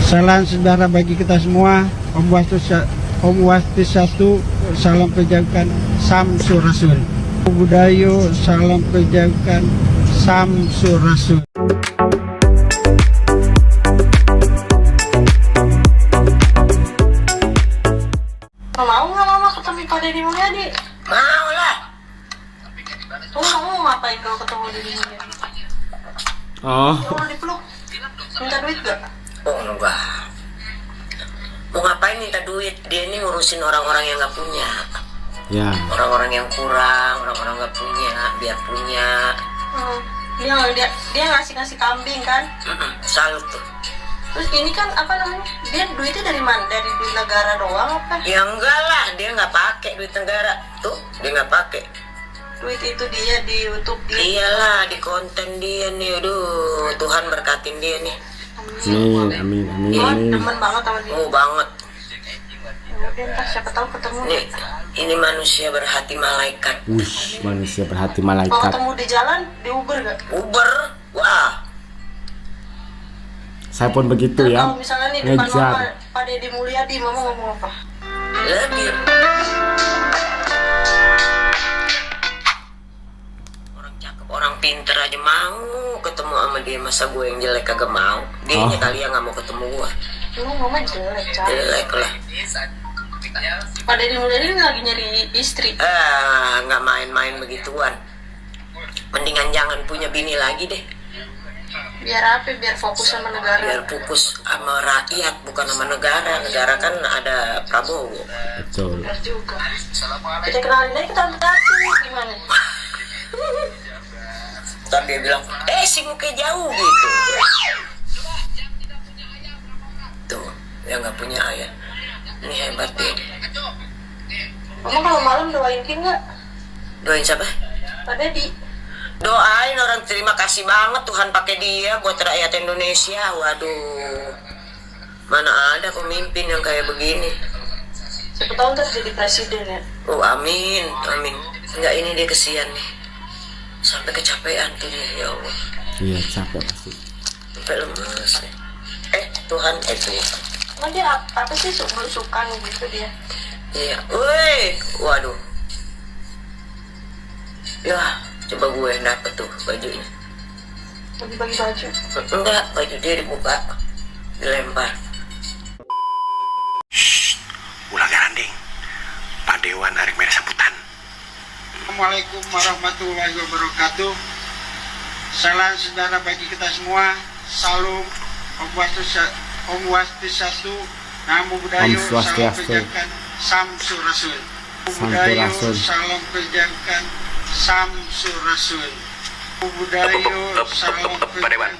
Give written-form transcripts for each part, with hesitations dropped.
Salam sejahtera bagi kita semua. Om Swastiastu, salam kebajikan, Samsurasul. Budayo, salam kebajikan, Samsurasul. Mau nggak mama ketemu Pak Deddy Mulyadi? Mau lah. Tuh kamu ngapain kalau ketemu Deddy Mulyadi? Oh, Mau dipeluk? Minta duit gak? Oh enggak. Mau ngapain minta duit? Dia ini ngurusin orang-orang yang nggak punya. ya. Orang-orang yang kurang, orang-orang nggak punya, biar punya. Dia ngasih kambing kan? Salut tuh. Terus ini kan apa namanya? Dia duitnya dari mana? Dari duit negara doang apa? Ya enggak lah, dia nggak pakai duit negara. Tuh, dia nggak pakai. Duit itu dia di YouTube dia. Iyalah, di konten dia nih. Aduh, Tuhan berkatin dia nih. Amin. Oh, demen banget sama dia. Oh banget. Udah ntar siapa tahu ketemu. Nih, ini manusia berhati malaikat. Wih, manusia berhati Kalau malaikat. ketemu di jalan, di Uber gak? Uber, wah. Saya pun begitu ya. Kalau misalnya nih depan Ngejar. mama Pak Deddy Mulyadi, mama ngomong apa? Ya, dia. Orang cakep, orang pinter aja mau ketemu sama dia. Masa gue yang jelek kagak mau? Dianya Oh. kali yang nggak mau ketemu gue. Lu mama jelek, Cak. Jelek lah. Pak Deddy Mulyadi lagi nyari istri. Nggak main-main begituan. Mendingan jangan punya bini lagi deh. Biar apa? Biar fokus sama negara. Biar fokus sama rakyat, bukan sama negara. Negara kan ada Prabowo. Betul. Benar juga. Kita kenalin aja kita Tati gimana? Tapi dia bilang, si muka jauh gitu. Tuh, dia nggak punya ayah. Ini hebat dia. Mama kalau malam doain King nggak? Doain siapa? Pak Deddy. Doain orang terima kasih banget Tuhan pakai dia buat rakyat Indonesia. Waduh, mana ada pemimpin yang kayak begini. Siapa tahu ntar jadi presiden ya. Oh amin. Enggak, ini dia kesian nih. Sampai kecapean tuh dia, ya Allah. Iya, capek pasti. Sampai lemes nih. Tuhan. Emang dia apa sih sukan gitu dia? Iya, woi, waduh. Ya, coba gue yang dapet tuh bajunya. Bagi-bagi baju. Enggak, baju dia dibuka, dilempar. Ulah garanding Pak Dewan Arik Merah Sambutan. Assalamualaikum warahmatullahi wabarakatuh. Salam sejahtera bagi kita semua. Salam Om Swastiastu, Namo Budayo, Om salam Swastiastu. kebajikan, Samsurasul. Samsurasul. Budayo, salam kebajikan, Samsurasul. Budayo, salam Pak Dewan,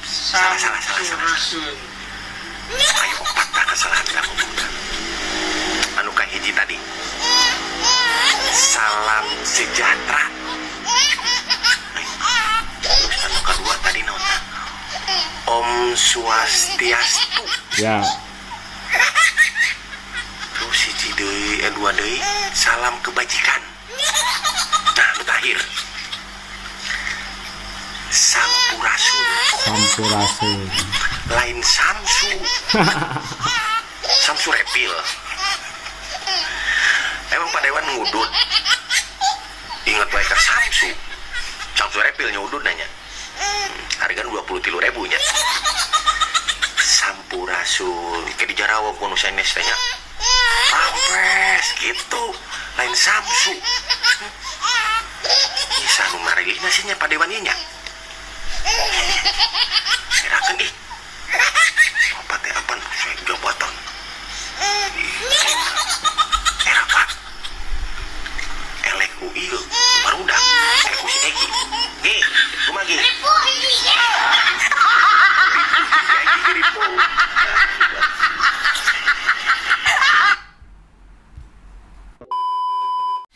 salah. Samsurasul. Ayo patah kesalahan aku. Anu kang hiji tadi. Salam sejahtera. Terus anu kedua tadi naon? Om Swastiastu. Ya, Terus hiji deui, dua deui, salam kebajikan. Nah, anu terakhir. Sampurasun. sampurasun. Lain Samsu. Samsu repil. Emang Pak Dewan ngudut. Ingat wae ke Samsu. Samsu repil nyudut nanya. Harga 23.000 nya. Sampurasun. Kayak di Jarawa kuno sanes tanya. Rampes gitu. Lain Samsu. Ini sanu marilina sihnya Pak Dewan nya. Kirakan apa teh apa saya jabatan era pak elek uil barudak elek si Egi kumagi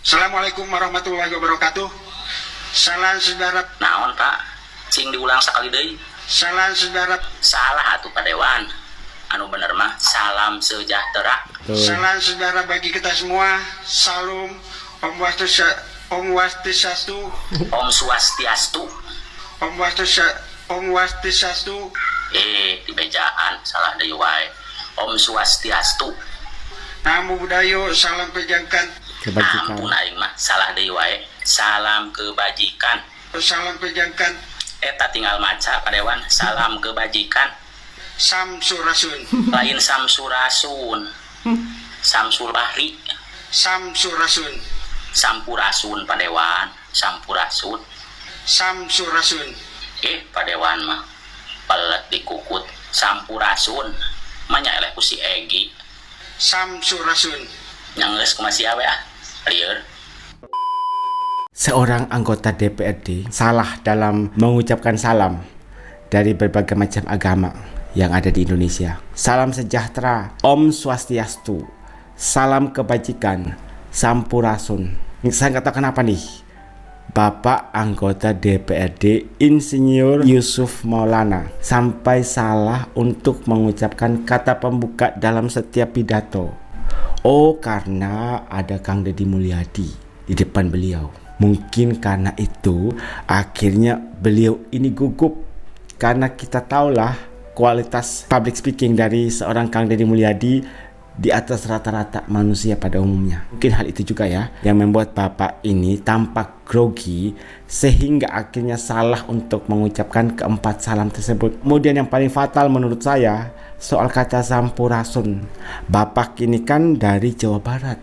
Assalamualaikum warahmatullahi wabarakatuh. Salam sejahtera. Naon Pak? Cing diulang sekali deui. Salam sejahtera. Salah atuh Pak Dewan. Anu bener mah salam sejahtera. Tuh. Salam sejahtera bagi kita semua. Salam Om Swastiastu, Om Swastiastu. Om Swastiastu. Di bejaan salah deui Om Swastiastu. Namo Buddhaya, salam pejangkan. Kebajikan. Ampun aing mah salah deui wae. Salam kebajikan. Salam pejangkan. Eta tinggal maca padewan. Salam kebajikan. Samsurasun. Lain Samsurasun. Samsul Bahri. Samsurasun. Sampurasun padewan. Sampurasun. Samsurasun. Padewan mah pelet dikukut. Sampurasun. Manya eleh ku si Egi. Samsurasun. Nyanggeus ku masih awe ah. Lieur. Seorang anggota DPRD salah dalam mengucapkan salam dari berbagai macam agama yang ada di Indonesia. Salam sejahtera, Om Swastiastu, salam kebajikan, Sampurasun. Saya nggak tahu kenapa nih, Bapak anggota DPRD Insinyur Yusuf Maulana sampai salah untuk mengucapkan kata pembuka dalam setiap pidato. Oh, karena ada Kang Deddy Mulyadi di depan beliau. Mungkin karena itu akhirnya beliau ini gugup, karena kita tahulah kualitas public speaking dari seorang Kang Deddy Mulyadi di atas rata-rata manusia pada umumnya. Mungkin hal itu juga ya yang membuat Bapak ini tampak grogi sehingga akhirnya salah untuk mengucapkan keempat salam tersebut. Kemudian yang paling fatal menurut saya soal kata Sampurasun. Bapak ini kan dari Jawa Barat.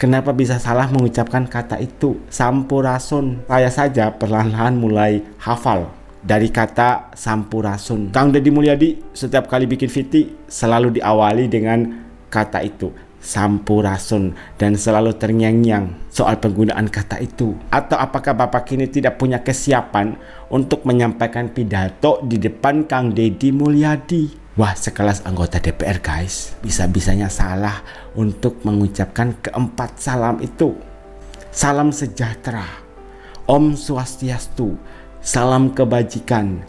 Kenapa bisa salah mengucapkan kata itu, Sampurasun? Saya saja perlahan-lahan mulai hafal dari kata Sampurasun. Kang Deddy Mulyadi setiap kali bikin VT selalu diawali dengan kata itu, Sampurasun, dan selalu terngiang-ngiang soal penggunaan kata itu. Atau apakah Bapak ini tidak punya kesiapan untuk menyampaikan pidato di depan Kang Deddy Mulyadi? Wah, sekelas anggota DPR guys, bisa-bisanya salah untuk mengucapkan keempat salam itu. Salam sejahtera, Om Swastiastu, salam kebajikan,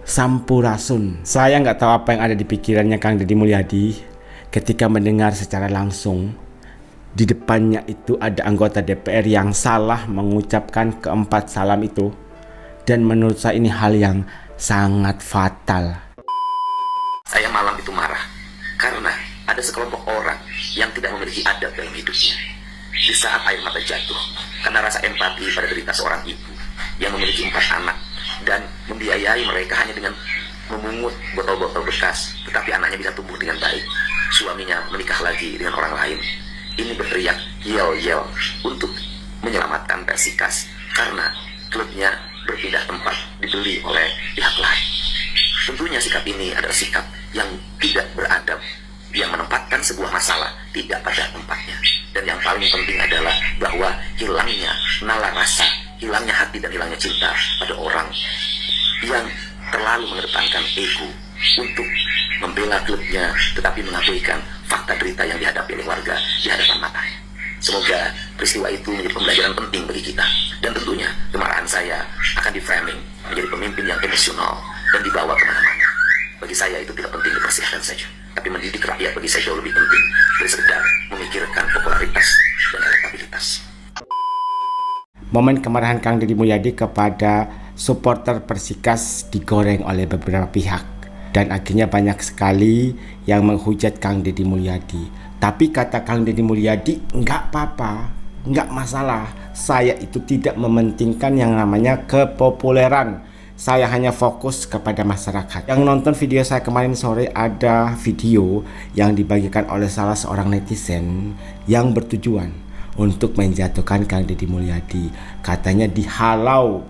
Sampurasun. Saya nggak tahu apa yang ada di pikirannya Kang Deddy Mulyadi ketika mendengar secara langsung di depannya itu ada anggota DPR yang salah mengucapkan keempat salam itu. Dan menurut saya ini hal yang sangat fatal. Saya malam itu marah karena ada sekelompok orang yang tidak memiliki adab dalam hidupnya. Di saat air mata jatuh karena rasa empati pada derita seorang ibu yang memiliki 4 anak dan membiayai mereka hanya dengan memungut botol-botol bekas, tetapi anaknya bisa tumbuh dengan baik. Suaminya menikah lagi dengan orang lain. Ini berteriak yel-yel untuk menyelamatkan Persikas karena klubnya berpindah tempat dibeli oleh pihak lain. Tentunya sikap ini adalah sikap yang tidak beradab, yang menempatkan sebuah masalah tidak pada tempatnya. Dan yang paling penting adalah bahwa hilangnya nalar rasa, hilangnya hati dan hilangnya cinta pada orang yang terlalu mengedepankan ego untuk membela klubnya, tetapi mengabaikan fakta derita yang dihadapi oleh warga di hadapan matanya. Semoga peristiwa itu menjadi pembelajaran penting bagi kita. Dan tentunya kemarahan saya akan di-framing menjadi pemimpin yang emosional dan dibawa kemana-mana. Bagi saya itu tidak penting dipersiapkan saja, tapi mendidik rakyat bagi saya jauh lebih penting dari sekedar memikirkan popularitas dan elektabilitas. Momen kemarahan Kang Deddy Mulyadi kepada supporter Persikas digoreng oleh beberapa pihak, dan akhirnya banyak sekali yang menghujat Kang Deddy Mulyadi. Tapi kata Kang Deddy Mulyadi, enggak apa-apa, enggak masalah. Saya itu tidak mementingkan yang namanya kepopuleran. Saya hanya fokus kepada masyarakat. Yang nonton video saya kemarin sore, ada video yang dibagikan oleh salah seorang netizen yang bertujuan untuk menjatuhkan Kang Deddy Mulyadi. Katanya dihalau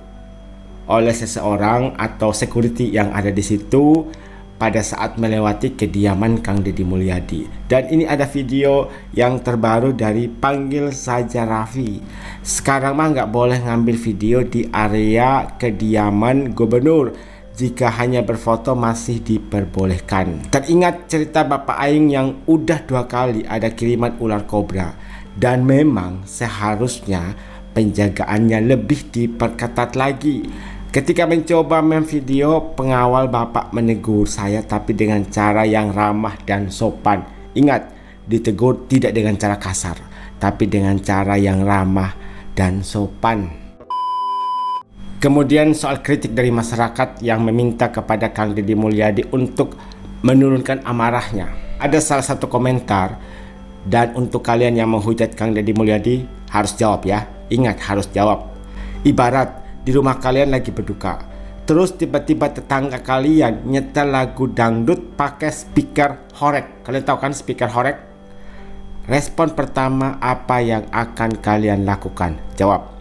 oleh seseorang atau security yang ada di situ pada saat melewati kediaman Kang Deddy Mulyadi. Dan ini ada video yang terbaru dari Panggil Saja Raffi. Sekarang mah nggak boleh ngambil video di area kediaman gubernur. Jika hanya berfoto masih diperbolehkan. Teringat cerita Bapak Aing yang udah 2 kali ada kiriman ular kobra. Dan memang seharusnya penjagaannya lebih diperketat lagi. Ketika mencoba memvideo, pengawal Bapak menegur saya tapi dengan cara yang ramah dan sopan. Ingat, ditegur tidak dengan cara kasar, tapi dengan cara yang ramah dan sopan. Kemudian soal kritik dari masyarakat yang meminta kepada Kang Deddy Mulyadi untuk menurunkan amarahnya. Ada salah satu komentar, dan untuk kalian yang menghujat Kang Deddy Mulyadi harus jawab ya. Ingat, harus jawab. Ibarat di rumah kalian lagi berduka, terus tiba-tiba tetangga kalian nyetel lagu dangdut pakai speaker horek. Kalian tahu kan speaker horek? Respon pertama apa yang akan kalian lakukan? Jawab.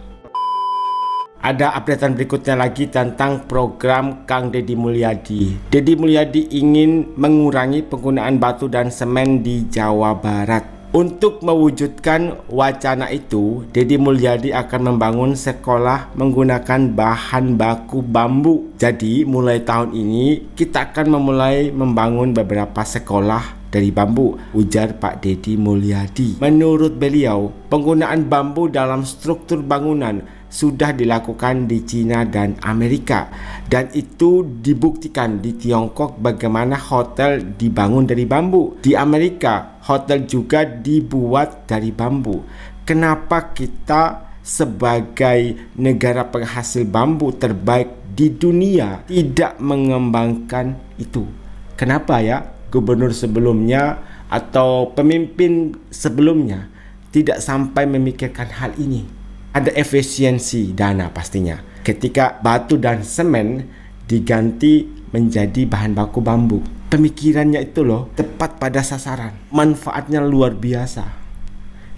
Ada updatean berikutnya lagi tentang program Kang Deddy Mulyadi. Deddy Mulyadi ingin mengurangi penggunaan batu dan semen di Jawa Barat. Untuk mewujudkan wacana itu, Deddy Mulyadi akan membangun sekolah menggunakan bahan baku bambu. Jadi mulai tahun ini kita akan memulai membangun beberapa sekolah dari bambu, ujar Pak Deddy Mulyadi. Menurut beliau, penggunaan bambu dalam struktur bangunan sudah dilakukan di Cina dan Amerika, dan itu dibuktikan di Tiongkok bagaimana hotel dibangun dari bambu. Di Amerika, hotel juga dibuat dari bambu. Kenapa kita sebagai negara penghasil bambu terbaik di dunia tidak mengembangkan itu? Kenapa ya gubernur sebelumnya atau pemimpin sebelumnya tidak sampai memikirkan hal ini? Ada efisiensi dana pastinya ketika batu dan semen diganti menjadi bahan baku bambu. Pemikirannya itu loh tepat pada sasaran, manfaatnya luar biasa.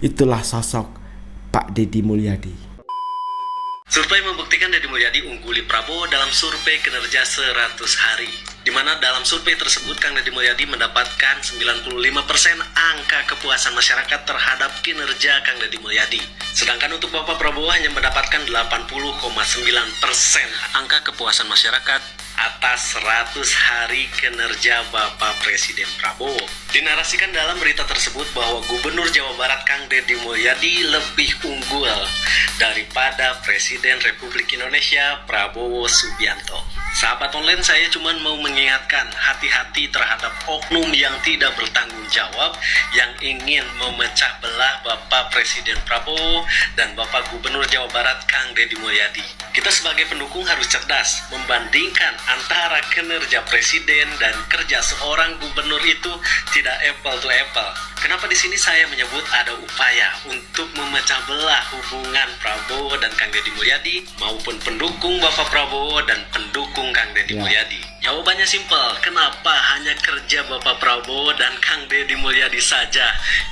Itulah sosok Pak Deddy Mulyadi. Survei membuktikan Deddy Mulyadi ungguli Prabowo dalam survei kinerja 100 hari. Di mana dalam survei tersebut Kang Deddy Mulyadi mendapatkan 95% angka kepuasan masyarakat terhadap kinerja Kang Deddy Mulyadi. Sedangkan untuk Bapak Prabowo hanya mendapatkan 80,9% angka kepuasan masyarakat atas 100 hari kinerja Bapak Presiden Prabowo. Dinarasikan dalam berita tersebut bahwa Gubernur Jawa Barat Kang Deddy Mulyadi lebih unggul daripada Presiden Republik Indonesia Prabowo Subianto. Sahabat online, saya cuma mau mengingatkan hati-hati terhadap oknum yang tidak bertanggung jawab yang ingin memecah belah Bapak Presiden Prabowo dan Bapak Gubernur Jawa Barat Kang Deddy Mulyadi. Kita sebagai pendukung harus cerdas membandingkan antara kinerja presiden dan kerja seorang gubernur itu tidak apple to apple. Kenapa di sini saya menyebut ada upaya untuk memecah belah hubungan Prabowo dan Kang Deddy Mulyadi maupun pendukung Bapak Prabowo dan pendukung Kang Deddy Mulyadi? Jawabannya simpel, kenapa hanya kerja Bapak Prabowo dan Kang Deddy Mulyadi saja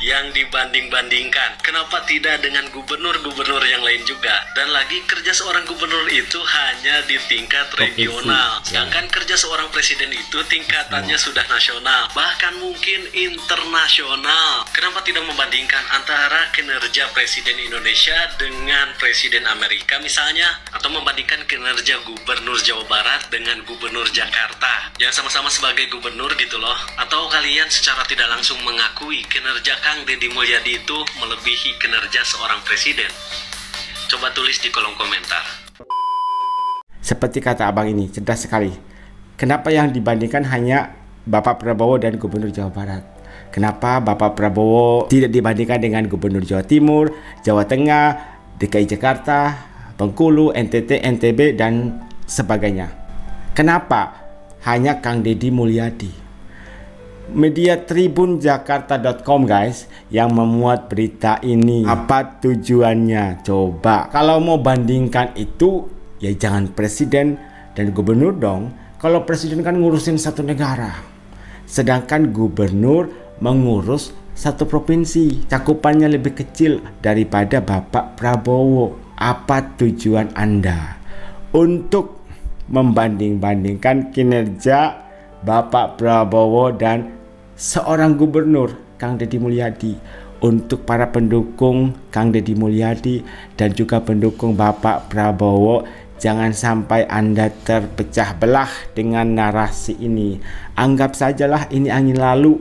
yang dibanding-bandingkan? Kenapa tidak dengan gubernur-gubernur yang lain juga? Dan lagi kerja seorang gubernur itu hanya di tingkat regional, sedangkan kerja seorang presiden itu tingkatannya sudah nasional, bahkan mungkin internasional. Kenapa tidak membandingkan antara kinerja Presiden Indonesia dengan Presiden Amerika misalnya, atau membandingkan kinerja Gubernur Jawa Barat dengan Gubernur Jakarta yang sama-sama sebagai gubernur gitu loh? Atau kalian secara tidak langsung mengakui kinerja Kang Deddy Mulyadi itu melebihi kinerja seorang presiden? Coba tulis di kolom komentar. Seperti kata abang ini, cerdas sekali. Kenapa yang dibandingkan hanya Bapak Prabowo dan Gubernur Jawa Barat? Kenapa Bapak Prabowo tidak dibandingkan dengan Gubernur Jawa Timur, Jawa Tengah, DKI Jakarta, Bengkulu, NTT, NTB, dan sebagainya? Kenapa hanya Kang Deddy Mulyadi? Media tribunjakarta.com guys yang memuat berita ini. Apa tujuannya? Coba kalau mau bandingkan itu ya jangan presiden dan gubernur dong. Kalau presiden kan ngurusin satu negara, sedangkan gubernur mengurus satu provinsi, cakupannya lebih kecil daripada Bapak Prabowo. Apa tujuan Anda untuk membanding-bandingkan kinerja Bapak Prabowo dan seorang gubernur Kang Deddy Mulyadi? Untuk para pendukung Kang Deddy Mulyadi dan juga pendukung Bapak Prabowo, jangan sampai Anda terpecah belah dengan narasi ini. Anggap sajalah ini angin lalu.